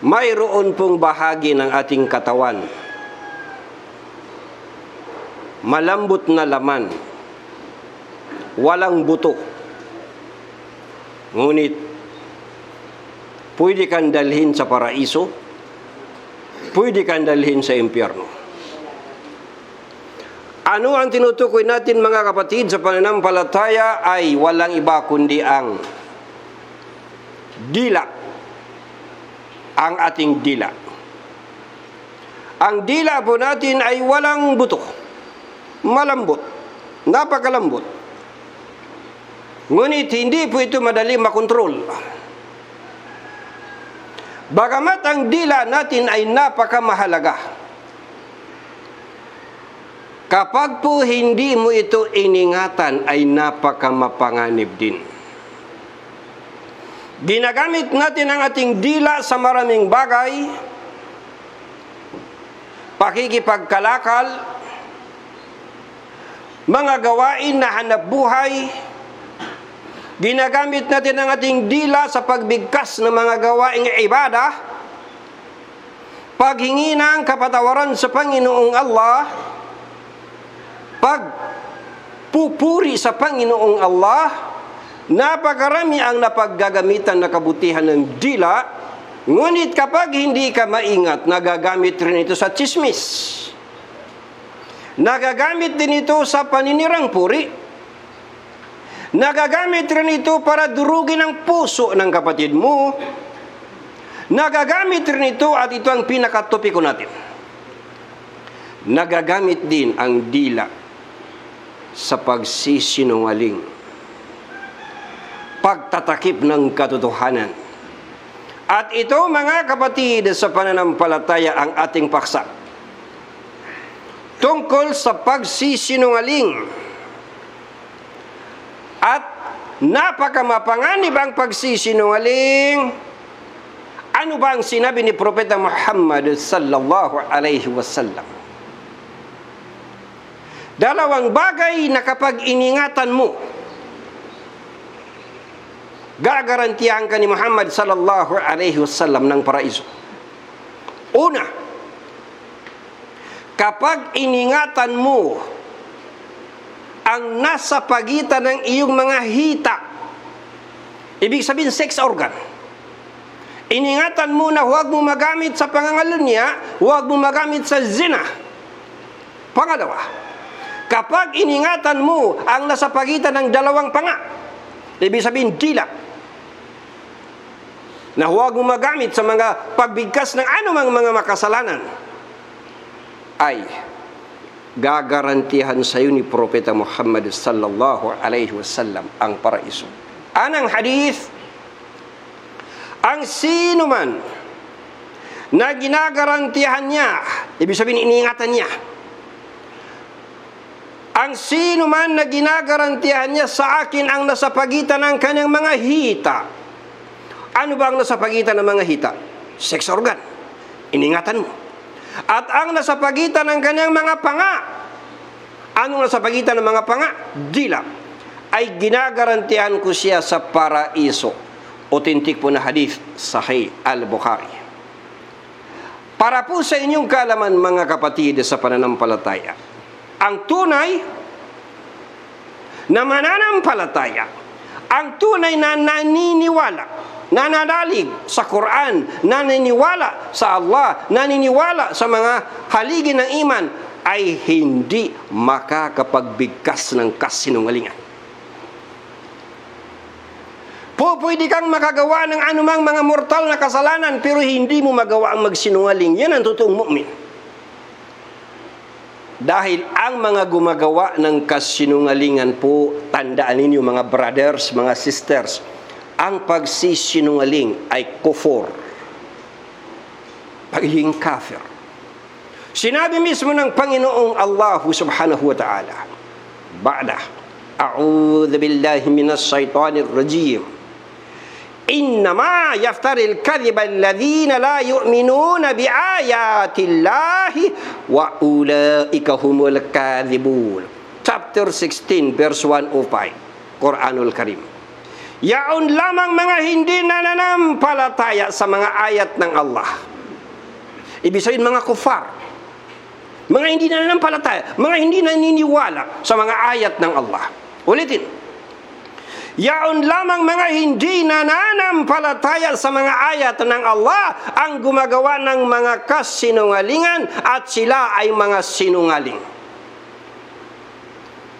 mayroon pong bahagi ng ating katawan, malambot na laman, walang buto, ngunit pwede kang dalhin sa paraiso, pwede kang dalhin sa impyerno. Ano ang tinutukoy natin, mga kapatid, sa pananampalataya ay walang iba kundi ang dila, ang ating dila. Ang dila po natin ay walang buto, malambot, napakalambot. Ngunit hindi po ito madali makontrol. Bagamat ang dila natin ay napakamahalaga, kapag po hindi mo ito iningatan ay napakamapanganib din. Ginagamit natin ang ating dila sa maraming bagay, pakikipagkalakal, mga gawain na hanap buhay. Ginagamit natin ang ating dila sa pagbigkas ng mga gawaing ibadah, paghingi ng kapatawaran sa Panginoong Allah, pagpupuri sa Panginoong Allah. Napakarami ang napaggagamitan na kabutihan ng dila, ngunit kapag hindi ka maingat, nagagamit rin ito sa chismis. Nagagamit din ito sa paninirang puri. Nagagamit rin ito para durugin ang puso ng kapatid mo. Nagagamit rin ito, at ito ang pinakatopiko natin, nagagamit din ang dila sa pagsisinungaling, pagtatakip ng katotohanan. At ito, mga kapatid, sa pananampalataya ang ating paksa tungkol sa pagsisinungaling. At napakamapanganib ang pagsisinungaling. Ano ba ang sinabi ni Propeta Muhammad sallallahu alaihi wasallam? Dalawang bagay na kapag iningatan mo, gagarantiyahan ka ni Muhammad sallallahu alaihi wasallam ng paraiso. Una, kapag iningatan mo ang nasa pagitan ng iyong mga hita, ibig sabihin sex organ, iningatan mo na huwag mo magamit sa pangangalunya, huwag mo magamit sa zina. Pangalawa, kapag iningatan mo ang nasa pagitan ng dalawang panga, ibig sabihin dila, na huwag mo magamit sa mga pagbigkas ng anumang mga makasalanan, ay gagarantihan sa iyo ni Propeta Muhammad sallallahu alaihi wasallam ang paraiso. Anang hadith, ang sino man na ginagarantihan niya, ibig sabihin iniingatan niya, ang sino man na ginagarantihan niya sa akin ang nasa pagitan ng kanyang mga hita. Ano ba ang nasa pagitan ng mga hita? Sex organ, iningatan mo. At ang nasa pagitan ng kanyang mga panga, anong nasa pagitan ng mga panga? Dila. Ay ginagarantihan ko siya sa paraiso. Authentic po na hadith, Sahih al-Bukhari. Para po sa inyong kaalaman, mga kapatid, sa pananampalataya, ang tunay na mananampalataya, ang tunay na naniniwala, nananalig sa Quran, naniniwala sa Allah, naniniwala sa mga haligi ng iman, ay hindi makakapagbigkas ng kasinungalingan. Pwede kang makagawa ng anumang mga mortal na kasalanan, pero hindi mo magawa ang magsinungaling. Yan ang totoong mu'min. Dahil ang mga gumagawa ng kasinungalingan po, tandaan ninyo mga brothers, mga sisters, ang pagsisinungaling ay kufur, pagiging kafir. Sinabi mismo ng Panginoong Allah subhanahu wa ta'ala, ba'da, a'udhu billahi minas shaitanir rajim, innama yaftaril kadhiba alladhina la yu'minuna biayatillahi wa ulaika humul kadhibun. Chapter 16 verse 105, Quranul Karim. Yaon lamang mga hindi nananampalataya sa mga ayat ng Allah. Ibig sabihin mga kufar, mga hindi nananampalataya, mga hindi naniniwala sa mga ayat ng Allah. Ulitin. Yaon lamang mga hindi nananampalataya sa mga ayat ng Allah ang gumagawa ng mga kasinungalingan at sila ay mga sinungaling.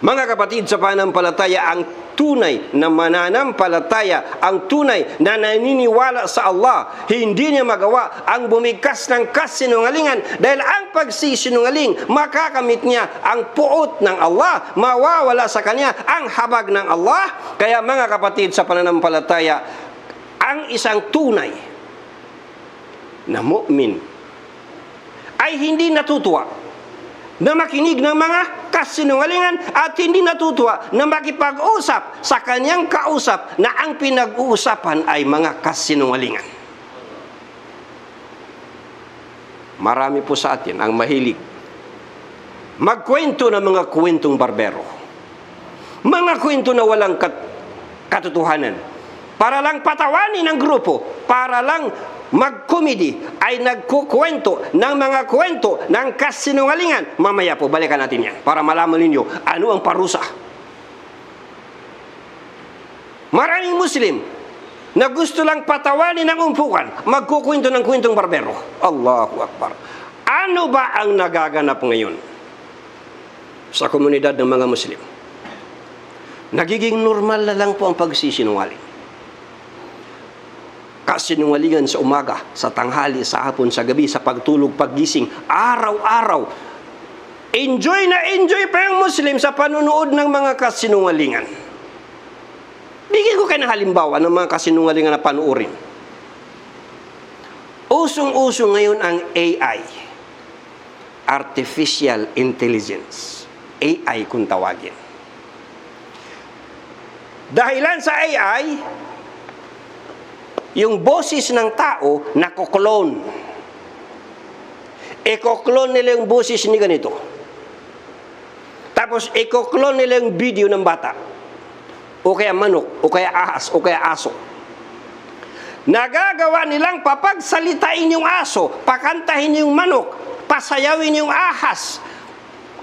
Mga kapatid sa pananampalataya, ang tunay na mananampalataya, ang tunay na naniniwala sa Allah, hindi niya magawa ang bumigkas ng kasinungalingan dahil ang pagsisinungaling, makakamit niya ang puot ng Allah, mawawala sa kanya ang habag ng Allah. Kaya mga kapatid sa pananampalataya, ang isang tunay na mu'min ay hindi natutuwa na makinig ng mga kasinungalingan at hindi natutuwa na makipag-usap sa kanyang kausap na ang pinag-uusapan ay mga kasinungalingan. Marami po sa atin ang mahilig magkwento ng mga kwentong barbero. Mga kwento na walang katotohanan. Para lang patawanin ang grupo, para lang mag-comedy, ay nagkukwento ng mga kwento ng kasinungalingan. Mamaya po, balikan natin yan para malaman ninyo ano ang parusa. Maraming Muslim na gusto lang patawanin ang umpukan, magkukwento ng kwentong barbero. Allahu Akbar. Ano ba ang nagaganap ngayon sa komunidad ng mga Muslim? Nagiging normal na lang po ang pagsisinungaling. Kasinungalingan sa umaga, sa tanghali, sa hapon, sa gabi, sa pagtulog, paggising, araw-araw. Enjoy na enjoy pa yung Muslim sa panunood ng mga kasinungalingan. Bigyan ko kayo ng halimbawa ng mga kasinungalingan na panuorin. Usong-usong ngayon ang AI. Artificial Intelligence. AI kung tawagin. Dahilan sa AI, yung boses ng tao nakoklone. Iko-clone nila yung boses ni ganito. Tapos iko-clone nila yung video ng bata. O kaya manok, o kaya ahas, o kaya aso. Nagagawa nilang papagsalitain yung aso, pakantahin yung manok, pasayawin yung ahas.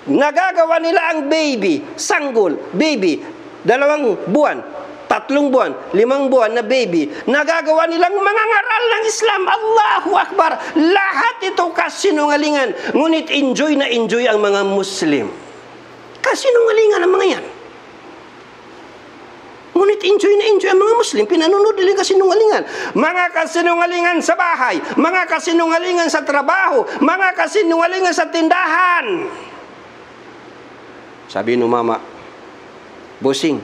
Nagagawa nila ang baby, sanggol, baby, 2 buwan, 3 buwan, 5 buwan na baby, nagagawa nilang mga ngaral ng Islam. Allahu Akbar! Lahat ito kasinungalingan. Ngunit enjoy na enjoy ang mga Muslim. Kasinungalingan ang mga yan. Ngunit enjoy na enjoy ang mga Muslim. Pinanonood nila kasinungalingan. Mga kasinungalingan sa bahay, mga kasinungalingan sa trabaho, mga kasinungalingan sa tindahan. Sabi no mama, bossing,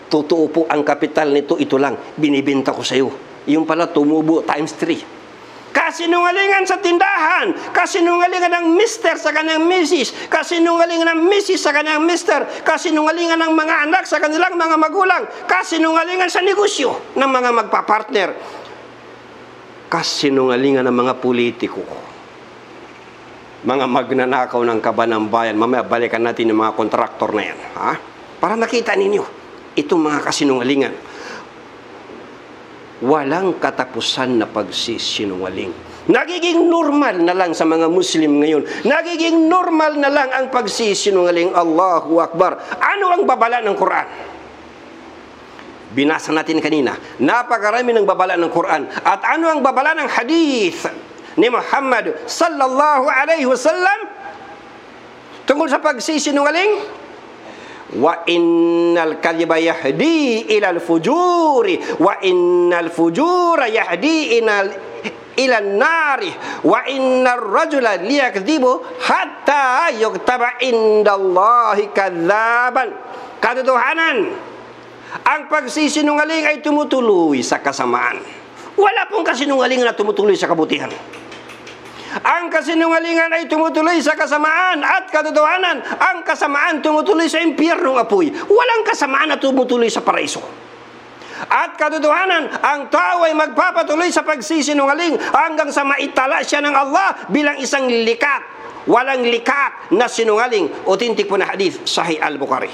totoo po ang kapital nito, ito lang, binibenta ko sa iyo. Yung pala tumubo times 3. Kasinungalingan sa tindahan, kasinungalingan ng mister sa kanyang misis, kasinungalingan ng misis sa kanyang mister, kasinungalingan ng mga anak sa kanilang mga magulang, kasinungalingan sa negosyo ng mga magpapartner, kasinungalingan ng mga politiko, mga magnanakaw ng kaban ng bayan. Mamaya balikan natin yung mga kontraktor na yan, ha? Para makita ninyo itong mga kasinungalingan. Walang katapusan na pagsisinungaling. Nagiging normal na lang sa mga Muslim ngayon. Nagiging normal na lang ang pagsisinungaling. Allahu Akbar. Ano ang babala ng Quran? Binasa natin kanina. Napakarami ng babala ng Quran. At ano ang babala ng hadith ni Muhammad sallallahu alaihi wasallam tungkol sa pagsisinungaling? Wa innal kadhiba yahdi ilal fujuri wa innal fujura yahdi ilan nari wa innar rajula liyakdhibu hatta yuktaba indallahi kadzaban. Katotohanan, ang pagsisinungaling ay tumutuloy sa kasamaan. Wala pong kasinungaling na tumutuloy sa kabutihan. Ang kasinungalingan ay tumutuloy sa kasamaan at katotohanan. Ang kasamaan tumutuloy sa impyernong apoy. Walang kasamaan na tumutuloy sa paraiso. At katotohanan, ang tao ay magpapatuloy sa pagsisinungaling hanggang sa maitala siya ng Allah bilang isang likat. Walang likat na sinungaling. Authentic po na hadith, Sahih Al-Bukhari.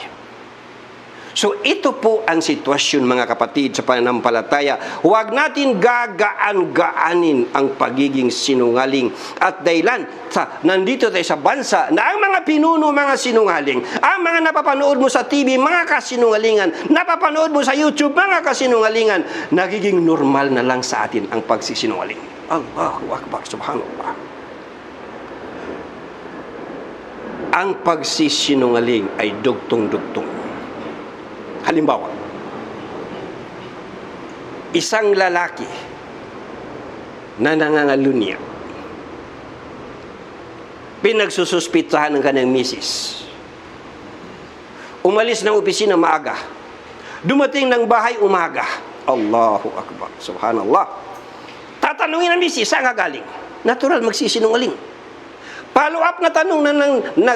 So ito po ang sitwasyon mga kapatid sa pananampalataya. Huwag natin gagaan-gaanin ang pagiging sinungaling. At dahilan, nandito tayo sa bansa na ang mga pinuno mga sinungaling, ang mga napapanood mo sa TV, mga kasinungalingan, napapanood mo sa YouTube, mga kasinungalingan, nagiging normal na lang sa atin ang pagsisinungaling. Allahu Akbar, subhanallah. Ang pagsisinungaling ay dugtong-dugtong. Halimbawa, isang lalaki na nangangalunya, pinagsususpitahan ng kanyang misis. Umalis ng opisina maaga. Dumating ng bahay umaga. Allahu Akbar, subhanallah. Tatanungin ng misis, saan ka galing? Natural, magsisinungaling. Follow up na tanong na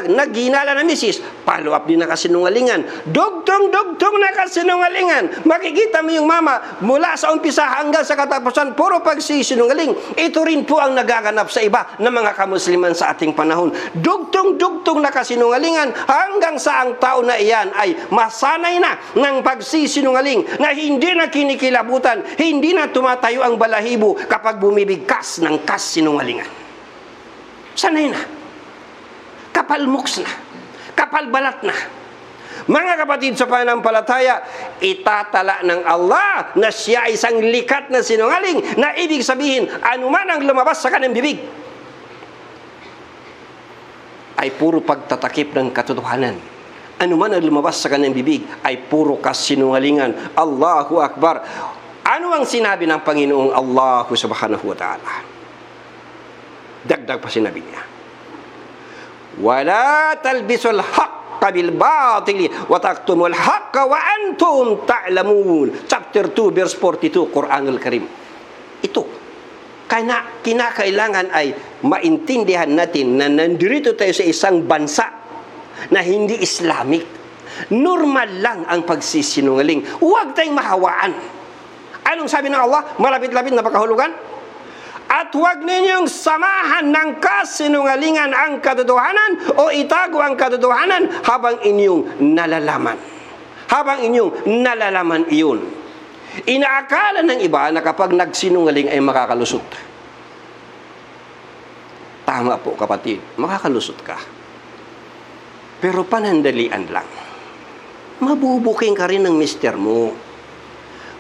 naghinala ng misis, follow up din na kasinungalingan. Dugtong na kasinungalingan. Makikita mo yung mama, mula sa umpisa hanggang sa katapusan, puro pagsisinungaling. Ito rin po ang nagaganap sa iba ng mga kamusliman sa ating panahon. Dugtong na kasinungalingan hanggang sa ang tao na iyan ay masanay na ng pagsisinungaling na hindi na kinikilabutan, hindi na tumatayo ang balahibo kapag bumibigkas ng kasinungalingan. Sanay na. Kapal muks na. Kapal balat na. Mga kapatid sa pananampalataya, itatala ng Allah na siya isang likat na sinungaling, na ibig sabihin, anuman ang lumabas sa kanyang bibig ay puro pagtatakip ng katotohanan. Anuman ang lumabas sa kanyang bibig ay puro kasinungalingan. Allahu Akbar. Ano ang sinabi ng Panginoong Allah subhanahu wa ta'ala? Dagdag pa sinabi niya, wala talbisul haqqa bil batili wa taktumul haqqa wa antum ta'lamun. Chapter 2 verse 42 Quranul Karim. Ito kinakailangan ay maintindihan natin na nandito tayo sa isang bansa na hindi Islamic. Normal lang ang pagsisinungaling. Huwag tayong mahawaan. Anong sabi ng Allah? Malapit-lapit na pagkahulugan. At huwag ninyong samahan ng kasinungalingan ang katotohanan o itago ang katotohanan habang inyong nalalaman. Habang inyong nalalaman iyon. Inaakala ng iba na kapag nagsinungaling ay makakalusot. Tama po kapatid, makakalusot ka. Pero panandalian lang. Mabubuking ka rin ng mister mo.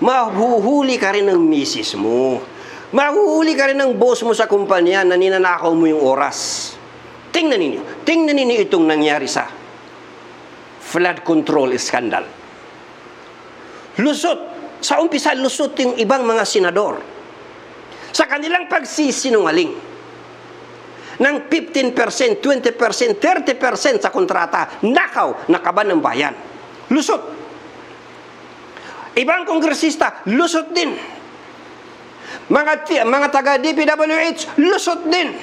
Mahuhuli ka rin ng misis mo. Mahuhuli ka rin ng boss mo sa kumpanya na ninanakaw mo yung oras. Tingnan ninyo itong nangyari sa flood control scandal. Lusot. Sa umpisa, lusot yung ibang mga senador. Sa kanilang pagsisinungaling. Ng 15%, 20%, 30% sa kontrata. Nakaw, nakaban ng bayan. Lusot. Ibang kongresista, lusot din. Mga taga DPWH, lusot din.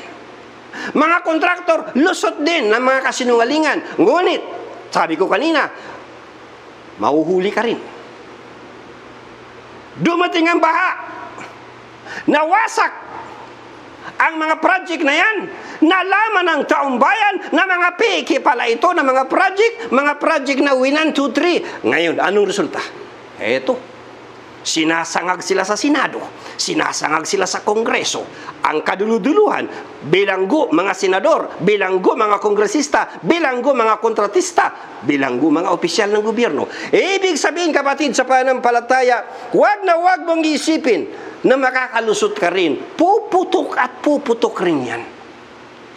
Mga kontraktor, lusot din ng mga kasinungalingan. Ngunit, sabi ko kanina, mahuhuli ka rin. Dumating ang baha. Nawasak ang mga project na yan. Nalaman ng taong bayan na mga peke pala ito na mga project na winan 2, 3. Ngayon, anong resulta? Eto. Sinasangag sila sa Senado, sinasangag sila sa Kongreso. Ang kaduluduluhan, bilanggo mga senador, bilanggo mga kongresista, bilanggo mga kontratista, bilanggo mga opisyal ng gobyerno. Ibig sabihin kapatid sa pananampalataya, huwag na huwag mong isipin na makakalusot ka rin. Puputok at puputok rin yan.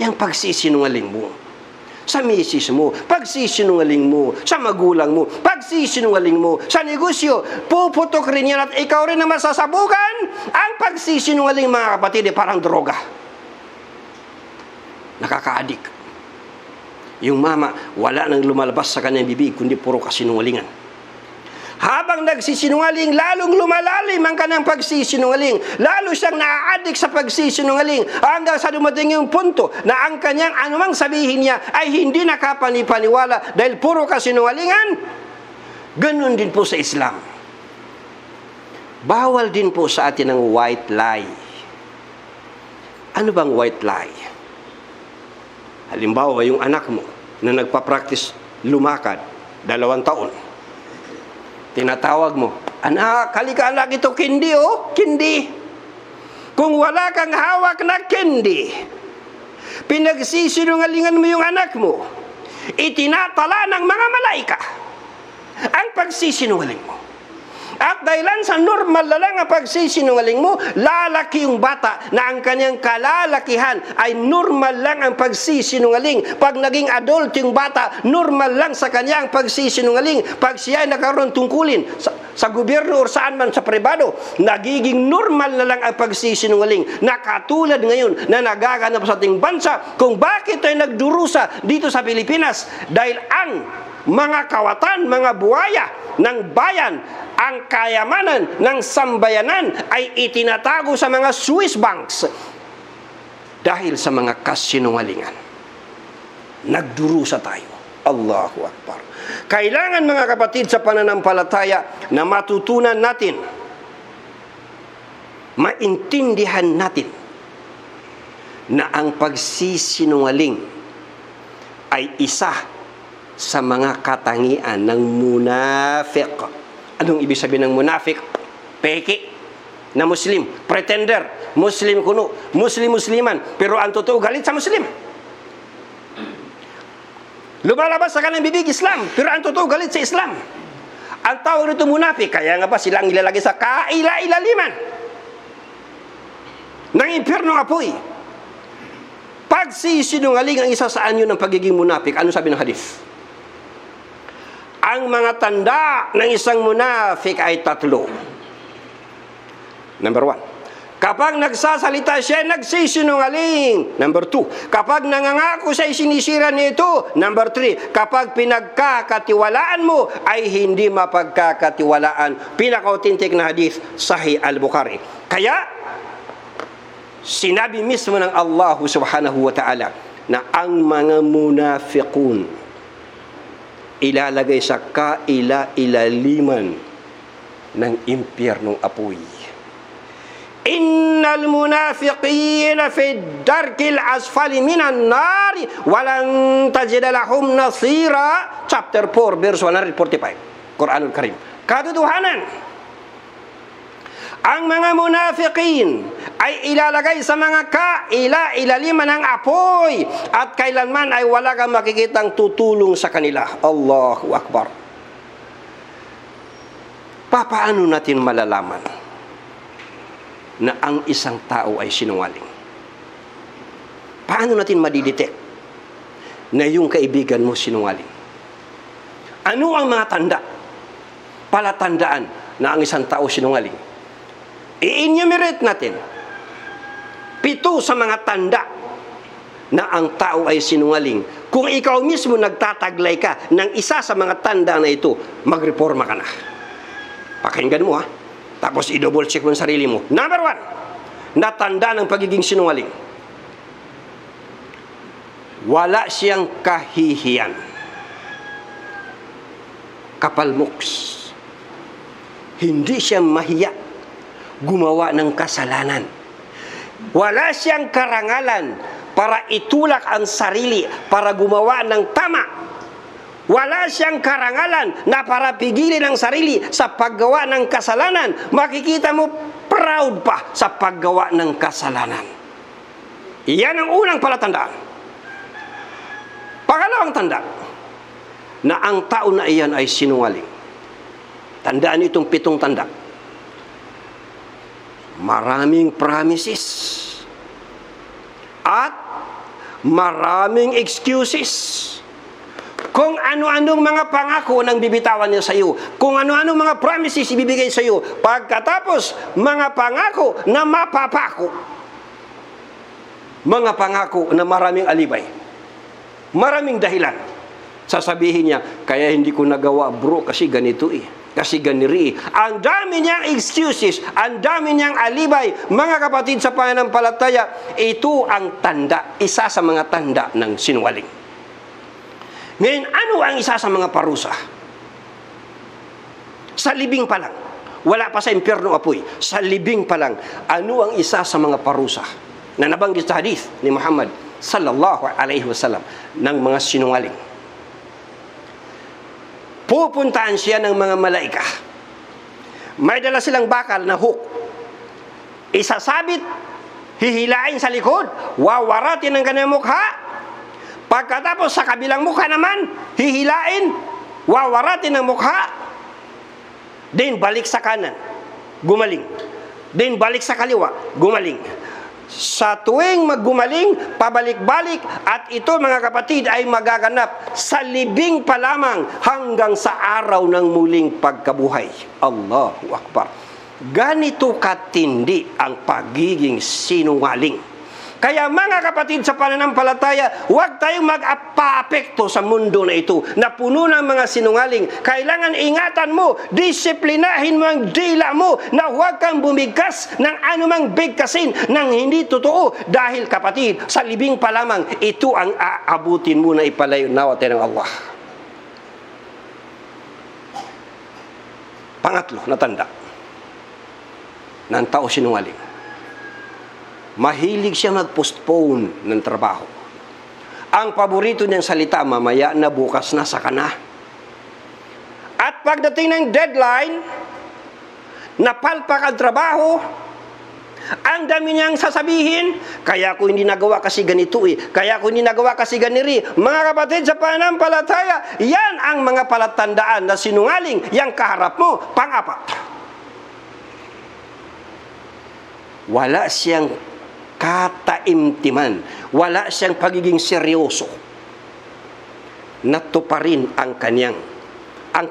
Yang pagsisinungaling mo. Sa misis mo, pagsisinungaling mo, sa magulang mo, pagsisinungaling mo, sa negosyo, puputok rin yan at ikaw rin na masasabukan. Ang pagsisinungaling mga kapatid ay parang droga. Nakaka-addict. Yung mama, wala nang lumalabas sa kanyang bibig kundi puro kasinungalingan. Habang nagsisinungaling, lalong lumalalim ang kanyang pagsisinungaling. Lalo siyang na-addict sa pagsisinungaling hanggang sa dumating yung punto na ang kanyang anumang sabihin niya ay hindi nakapanipaniwala dahil puro kasinungalingan. Ganun din po sa Islam. Bawal din po sa atin ang white lie. Ano bang white lie? Halimbawa, yung anak mo na nagpa-practice lumakad 2 taon. Tinatawag mo, anak, halika anak, ito kindi oh, kindi. Kung wala kang hawak na kindi, pinagsisinungalingan mo yung anak mo, itinatala ng mga malaika ang pagsisinungaling mo. At dahilan sa normal na lang ang pagsisinungaling mo, lalaki yung bata na ang kanyang kalalakihan ay normal lang ang pagsisinungaling. Pag naging adult yung bata, normal lang sa kanyang pagsisinungaling. Pag siya ay nagkaroon tungkulin sa gobyerno o saan man sa pribado, nagiging normal na lang ang pagsisinungaling. Nakatulad ngayon na nagaganap sa ating bansa kung bakit ay nagdurusa dito sa Pilipinas. Dahil ang mga kawatan, mga buhaya ng bayan, ang kayamanan ng sambayanan ay itinatago sa mga Swiss banks dahil sa mga kasinungalingan. Nagdurusa tayo. Allahu Akbar. Kailangan mga kapatid sa pananampalataya na matutunan natin, maintindihan natin na ang pagsisinungaling ay isa sa mga katangian ng munafiq. Anong ibig sabihin ng munafiq? Peke na Muslim, pretender, Muslim kuno, Muslim-Musliman, pero ang totoo galit sa Muslim. Lumalabas sa kanilang bibig Islam, pero ang totoo galit sa Islam. Ang tawag nito munafiq, kaya nga ba silang ilalagay sa kaila-ilaliman ng impyernong apoy. Pagsisinungaling ang isa sa anyo ng pagiging munafiq. Ano sabi ng hadith? Ang mga tanda ng isang munafiq ay tatlo. Number 1, kapag nagsasalita siya, nagsisinungaling. Number 2, kapag nangangako siya, sinisira niya ito. Number 3, kapag pinagkakatiwalaan mo, ay hindi mapagkakatiwalaan. Pinaka-authentic na hadith, Sahih Al-Bukhari. Kaya, sinabi mismo ng Allah subhanahu wa ta'ala na ang mga munafiqun ilalagay sa kaila-ilaliman ng impyernong apoy. Innal munafiqina fi darkil asfali minan nari walan tajida lahum nasira. Chapter 4 verse 145 Quranul Karim. Katotohanan, ang mga munafiqin ay ilalagay sa mga kaila-ilaliman ng apoy at kailanman ay wala kang makikitang tutulong sa kanila. Allahu Akbar. Paano natin malalaman na ang isang tao ay sinungaling? Paano natin madidetect na yung kaibigan mo sinungaling? Ano ang mga tanda, palatandaan na ang isang tao sinungaling? I-enumerate natin 7 sa mga tanda na ang tao ay sinungaling. Kung ikaw mismo nagtataglay ka ng isa sa mga tanda na ito, magreforma ka na. Pakinggan mo ha. Tapos i-double check mo ang sarili mo. Number 1, na tanda ng pagiging sinungaling. Wala siyang kahihiyan. Kapalmoks. Hindi siya mahiya gumawa ng kasalanan. Wala siyang karangalan para itulak ang sarili para gumawa ng tama. Wala siyang karangalan na para pigilin ang sarili sa paggawa ng kasalanan. Makikita mo proud pa sa paggawa ng kasalanan. Iyan ang unang palatandaan. Pangalawang tanda na ang tao na iyan ay sinungaling. Tandaan itong 7 tanda. Maraming promises at maraming excuses. Kung ano-anong mga pangako nang bibitawan niya sa iyo, kung ano-anong mga promises ibibigay sa iyo, pagkatapos mga pangako na mapapako, mga pangako na maraming alibay, maraming dahilan. Sasabihin niya, kaya hindi ko nagawa bro kasi ganito kasi ganiri. Ang dami niyang excuses, ang dami niyang alibay. Mga kapatid sa pananampalataya, ito ang tanda, isa sa mga tanda ng sinungaling. Ngayon, ano ang isa sa mga parusa? Sa libing pa lang, wala pa sa impyerno apoy, sa libing pa lang, ano ang isa sa mga parusa na nabanggit sa hadith ni Muhammad sallallahu alaihi wasallam ng mga sinungaling? Pupuntahan siya ng mga malaika May dala silang bakal na hook. Isasabit, hihilain sa likod, wawaratin ang kanyang mukha. Pagkatapos sa kabilang mukha naman, hihilain, wawaratin ang mukha. Then balik sa kanan, gumaling. Then balik sa kaliwa, gumaling. Sa tuwing maggumaling, pabalik-balik, at ito mga kapatid ay magaganap sa libing pa lamang hanggang sa araw ng muling pagkabuhay. Allahu Akbar. Ganito katindi ang pagiging sinungaling. Kaya mga kapatid sa pananampalataya, huwag tayong mag-apekto sa mundo na ito na puno ng mga sinungaling. Kailangan ingatan mo, disiplinahin mo ang dila mo na huwag kang bumigkas ng anumang bigkasin ng hindi totoo. Dahil kapatid, sa libing pa lamang, ito ang aabutin mo na ipalayo natin ng Allah. Pangatlo na tanda ng tao sinungaling. Mahilig siya mag-postpone ng trabaho. Ang paborito niyang salita, mamaya na, bukas na, saka na. At pagdating ng deadline, napalpak ang trabaho, ang dami niyang sasabihin, kaya ko hindi nagawa kasi ganito kaya ko hindi nagawa kasi ganiri. Mga kapatid sa pananampalataya, yan ang mga palatandaan na sinungaling, yang kaharap mo. Pang-apat, wala siyang kataimtiman, wala siyang pagiging seryoso. Natuparin ang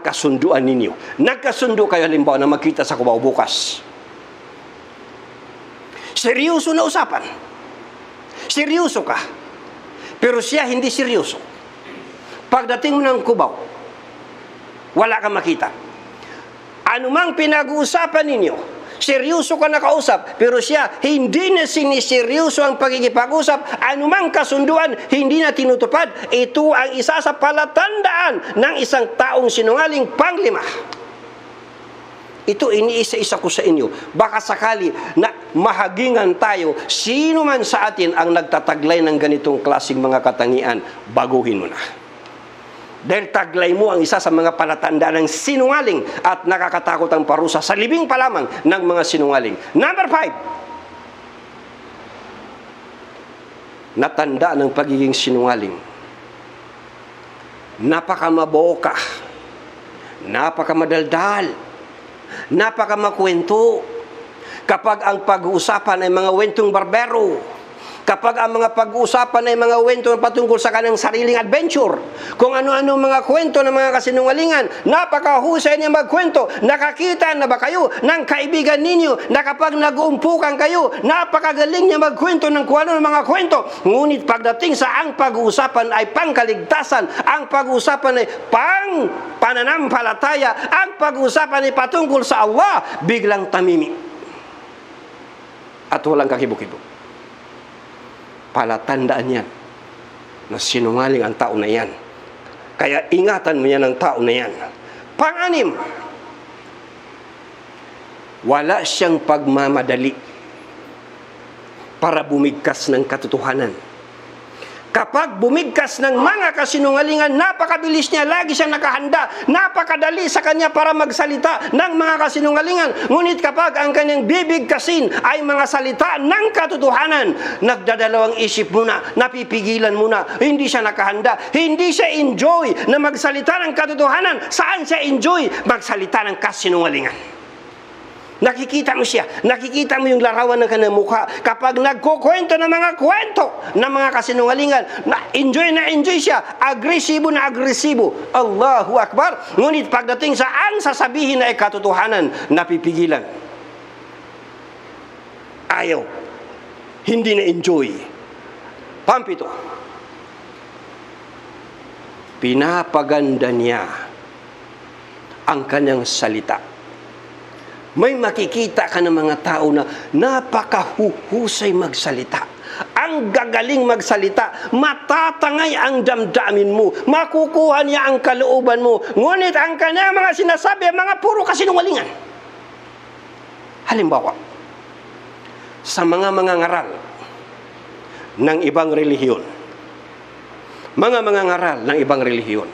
kasunduan ninyo. Nagkasundo kayo halimbawa na magkita sa Cubao bukas. Seryoso na usapan. Seryoso ka. Pero siya hindi seryoso. Pagdating mo ng Cubao, wala kang makita. Anumang pinag-uusapan ninyo, seryoso ka nakausap, pero siya hindi na siniseryoso ang pagkikipag-usap. Anumang kasunduan, hindi na tinutupad. Ito ang isa sa palatandaan ng isang taong sinungaling. Panglima, ito iniisa-isa ko sa inyo. Baka sakali na mahagingan tayo, sino man sa atin ang nagtataglay ng ganitong klaseng mga katangian, baguhin mo na. Dahil taglay mo ang isa sa mga palatandaan ng sinungaling at nakakatakot ang parusa sa libing pa lamang ng mga sinungaling. Number 5. Natanda ng pagiging sinungaling. Napakamaboka, napakamadaldal, napakamakwento. Kapag ang pag-uusapan ay mga wentong barbero, kapag ang mga pag-uusapan ay mga kwento patungkol sa kanyang sariling adventure, kung ano-ano mga kwento ng mga kasinungalingan, napakahusay niya magkwento. Nakakita na ba kayo ng kaibigan ninyo na kapag nag-uumpukan kayo, napakagaling niya magkwento ng kung ano ng mga kwento. Ngunit pagdating sa ang pag-uusapan ay pangkaligtasan, ang pag-uusapan ay pananampalataya, ang pag-uusapan ay patungkol sa Allah, biglang tamimi at walang kakibo-kibo. Palatandaan yan na sinungaling ang tao na yan. Kaya ingatan mo yan ang tao na yan. Pang-anim, wala siyang pagmamadali para bumigkas ng katotohanan. Kapag bumigkas ng mga kasinungalingan, napakabilis niya, lagi siyang nakahanda, napakadali sa kanya para magsalita ng mga kasinungalingan. Ngunit kapag ang kanyang bibigkasin ay mga salita ng katotohanan, nagdadalawang isip muna, napipigilan muna, hindi siya nakahanda, hindi siya enjoy na magsalita ng katotohanan. Saan siya enjoy? Magsalita ng kasinungalingan. Nakikita mo siya, nakikita mo yung larawan ng kanyang mukha kapag nagkukwento ng mga kwento ng mga kasinungalingan. Na enjoy siya, agresibo na agresibo. Allahu Akbar. Ngunit pagdating sa ang sasabihin na ay katotohanan, napipigilan. Ayaw, hindi na enjoy. Pampito, pinapaganda niya ang kanyang salita. May makikita ka ng mga tao na napakahuhusay magsalita. Ang gagaling magsalita, matatangay ang damdamin mo, makukuha niya ang kalooban mo. Ngunit ang kanya mga sinasabi, mga puro kasinungalingan. Halimbawa, sa mga ngaral ng ibang relihiyon, mga ngaral ng ibang relihiyon,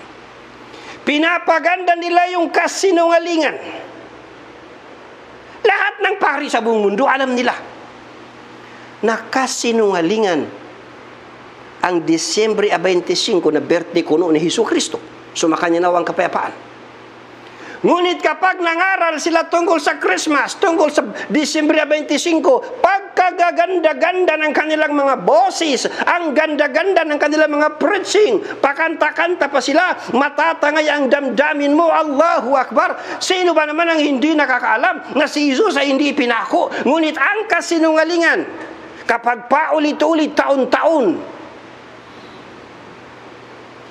pinapaganda nila yung kasinungalingan. pari sa buong mundo, alam nila na kasinungalingan ang Disyembre 25 na birthday ko noon ni Hesus Kristo. Sumakanya nawa ang kapayapaan. Ngunit kapag nangaral sila tungkol sa Christmas, tungkol sa Disyembre 25, pagkagaganda-ganda ng kanilang mga boses, ang ganda-ganda ng kanilang mga preaching, pakanta-kanta pa sila, matatangay ang damdamin mo, Allahu Akbar. Sino ba naman ang hindi nakakaalam na si Jesus ay hindi pinako? Ngunit ang kasinungalingan, kapag paulit-ulit, taon-taon,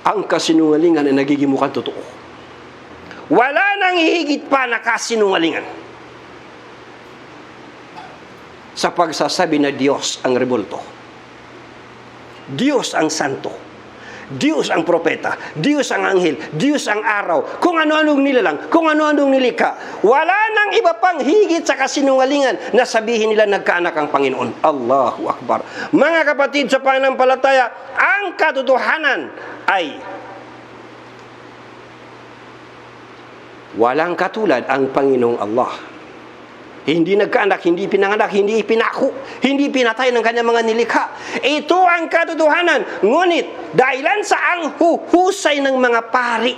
ang kasinungalingan ay nagiging mukhang totoo. Wala nang hihigit pa na kasinungalingan sa pagsasabi na Diyos ang rebulto, Diyos ang santo, Diyos ang propeta, Diyos ang anghel, Diyos ang araw, kung ano-anong nilalang, kung ano-anong nilikha. Wala nang iba pang higit sa kasinungalingan na sabihin nila nagkaanak ang Panginoon. Allahu Akbar. Mga kapatid sa pananampalataya, ang katotohanan ay walang katulad ang Panginoong Allah. Hindi nagkaanak, hindi pinanganak, hindi ipinako, hindi pinatay ng kanyang mga nilikha. Ito ang katotohanan. Ngunit, dahilan sa ang huhusay ng mga pari,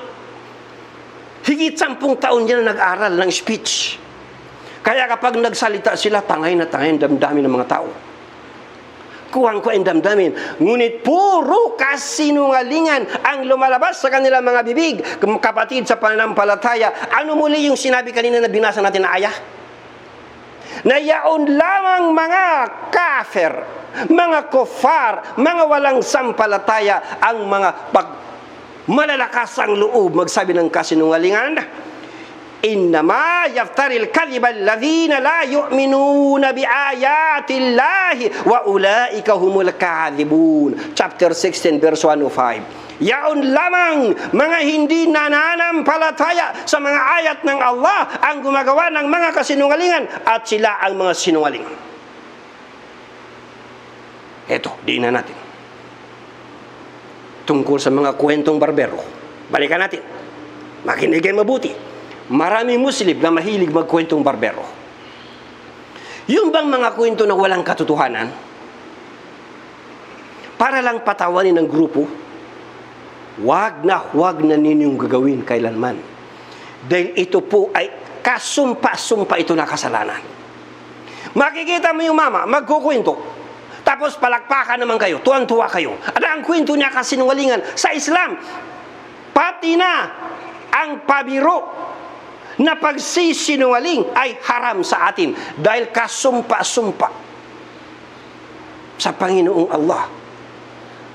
higit 10 taon yan na nag-aral ng speech. Kaya kapag nagsalita sila, tangay na tangay ang damdamin ng mga tao. Kuhang ko ang damdamin. Ngunit puro kasinungalingan ang lumalabas sa kanilang mga bibig. Kapatid sa pananampalataya, ano muli yung sinabi kanina na binasa natin na ayah? Na yaon lamang mga kafir, mga kufar, mga walang sampalataya, ang mga malalakas ang loob magsabi ng kasinungalingan. Innama yaftaril kadhiba alladhina la yu'minuna biayati Allahi wa ulaika humul kadhibun. Chapter 16 verse 105. Yaon lamang mga hindi nananampalataya sa mga ayat ng Allah ang gumagawa ng mga kasinungalingan, at sila ang mga sinungaling. Eto, diin na natin. Tungkol sa mga kwentong barbero. Balikan natin. Makinig kayo mabuti. Maraming Muslim na mahilig magkwentong barbero. Yung bang mga kwento na walang katotohanan, para lang patawanin ng grupo, wag na ninyong gagawin kailanman. Dahil ito po ay kasumpa-sumpa ito na kasalanan. Makikita mo yung mama, magkukwento, tapos palakpakan naman kayo, tuwan-tuwa kayo. At ang kwento niya kasinungalingan. Sa Islam, pati na ang pabiro na pagsisinungaling ay haram sa atin dahil kasumpa-sumpa sa Panginoong Allah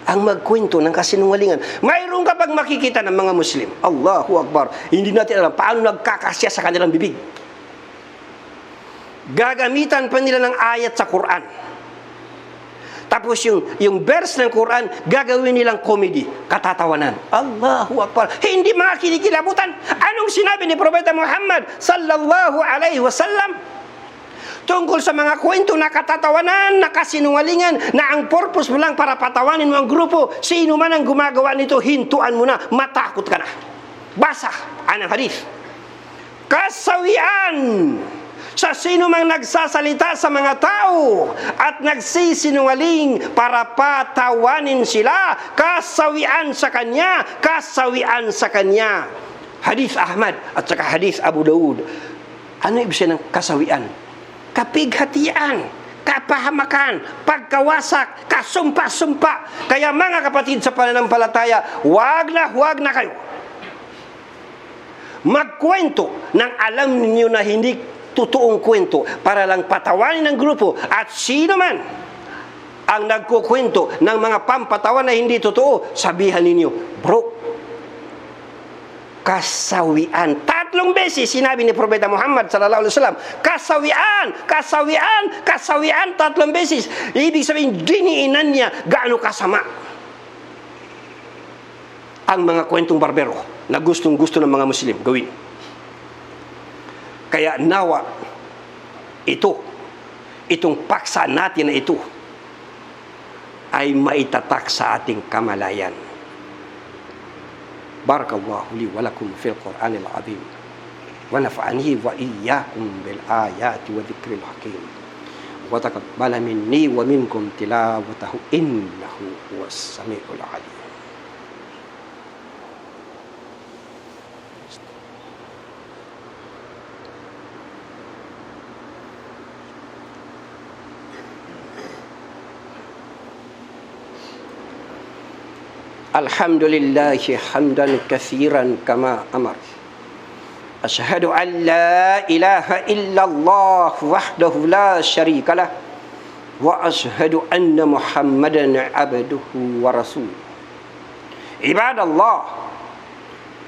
ang magkwento ng kasinungalingan. Mayroon kapag makikita ng mga Muslim, Allahu Akbar, hindi natin alam paano nagkakasya sa kanilang bibig. Gagamitan pa nila ng ayat sa Quran. Tapos yung verse ng Quran, gagawin nilang comedy, katatawanan. Allahu Akbar. Hindi mga kinikilabutan. Anong sinabi ni Propeta Muhammad sallallahu alaihi wasallam tungkol sa mga kwento na katatawanan, na kasinungalingan, na ang purpose mo lang para patawanin mo ang grupo? Sino man ang gumagawa nito, hintuan mo na, matakot ka na. Basa ang hadith. Kasawian sa sino mang nagsasalita sa mga tao at nagsisinungaling para patawanin sila, kasawian sa kanya, kasawian sa kanya. Hadith Ahmad at saka hadith Abu Daud. Ano ibig sabihin ng kasawian? Kapighatian, kapahamakan, pagkawasak, kasumpa-sumpa. Kaya mga kapatid sa pananampalataya, huwag na kayo magkwento ng alam niyo na hindi totoong kwento para lang patawanin ng grupo. At sino man ang nagkukwento ng mga pampatawan na hindi totoo, sabihan ninyo, bro, kasawian. 3 beses sinabi ni Propeta Muhammad sallallahu alaihi wasallam, kasawian, kasawian, kasawian, 3 beses. Ibig sabihin, diniinan niya gaano kasama ang mga kwentong barbero na gustong-gusto ng mga Muslim gawin. Kaya nawa, itong paksa natin na ito ay maitatak sa ating kamalayan. Barakallahu li wa lakum fil Qur'anil azim. wa nafa'ani wa iyyakum bil ayati wa dzikril hakim. Wa taqabbal minni wa minkum tilawatahu innahu huwas samiul alim. Alhamdulillahi hamdan katsiran kama amar. Asyhadu an la ilaha illallah wahdahu la syarikalah wa asyhadu anna Muhammadan abduhu wa rasuluh. Ibadallah,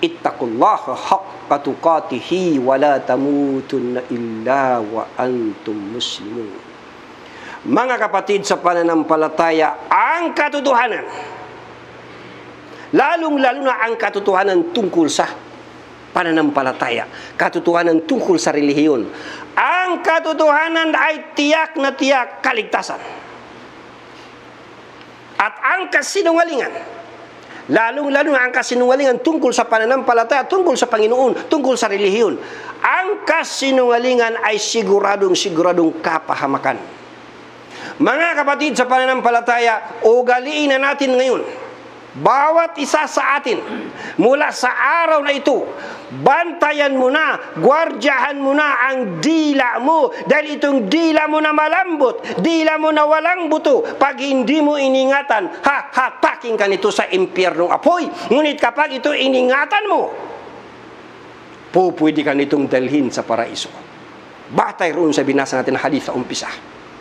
ittaqullaha haqqa tuqatih wa la tamutunna illa wa antum muslimun. Mga kapatid sa pananampalataya, ang katotohanan, lalong-lalo na ang katotohanan tungkol sa pananampalataya, katotohanan tungkol sa relihiyon. Ang katotohanan ay tiyak na tiyak kaligtasan. At ang kasinungalingan, lalong-lalo na ang kasinungalingan tungkol sa pananampalataya, tungkol sa Panginoon, tungkol sa relihiyon, ang kasinungalingan ay siguradong kapahamakan. Mga kapatid sa pananampalataya, ugaliin na natin ngayon, bawat isa sa atin, mula sa araw na ito, bantayan mo na, gwardyahan mo na ang dila mo, dahil itong dila mo na malambot, dila mo na walang buto, pag hindi mo iningatan, hahatakin ka nito sa impyernong apoy. Ngunit kapag ito iningatan mo, pupwede ka nitong dalhin sa paraiso. Batay roon sa binasa natin na hadith sa umpisa.